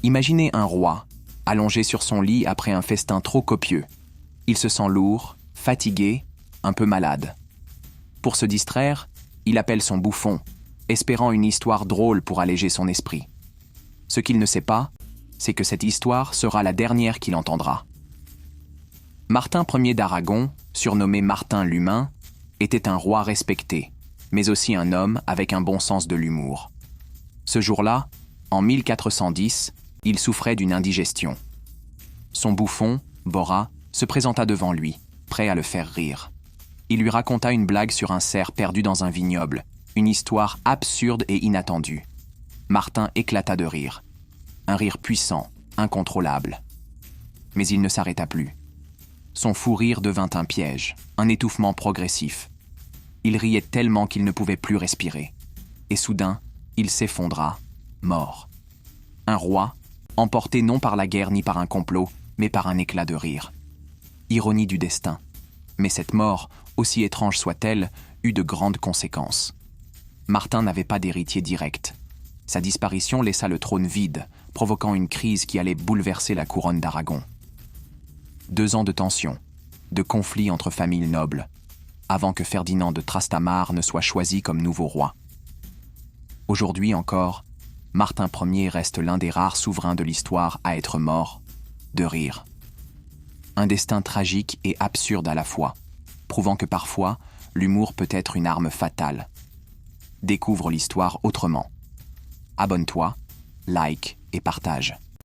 Imaginez un roi, allongé sur son lit après un festin trop copieux. Il se sent lourd, fatigué, un peu malade. Pour se distraire, il appelle son bouffon, espérant une histoire drôle pour alléger son esprit. Ce qu'il ne sait pas, c'est que cette histoire sera la dernière qu'il entendra. Martin Ier d'Aragon, surnommé Martin l'Humain, était un roi respecté, mais aussi un homme avec un bon sens de l'humour. Ce jour-là, en 1410, il souffrait d'une indigestion. Son bouffon, Bora, se présenta devant lui, prêt à le faire rire. Il lui raconta une blague sur un cerf perdu dans un vignoble, une histoire absurde et inattendue. Martin éclata de rire. Un rire puissant, incontrôlable. Mais il ne s'arrêta plus. Son fou rire devint un piège, un étouffement progressif. Il riait tellement qu'il ne pouvait plus respirer. Et soudain, il s'effondra, mort. Un roi, emporté non par la guerre ni par un complot, mais par un éclat de rire. Ironie du destin. Mais cette mort, aussi étrange soit-elle, eut de grandes conséquences. Martin n'avait pas d'héritier direct. Sa disparition laissa le trône vide, provoquant une crise qui allait bouleverser la couronne d'Aragon. 2 ans de tension, de conflits entre familles nobles, avant que Ferdinand de Trastamare ne soit choisi comme nouveau roi. Aujourd'hui encore, Martin Ier reste l'un des rares souverains de l'histoire à être mort de rire. Un destin tragique et absurde à la fois, prouvant que parfois, l'humour peut être une arme fatale. Découvre l'histoire autrement. Abonne-toi, like et partage.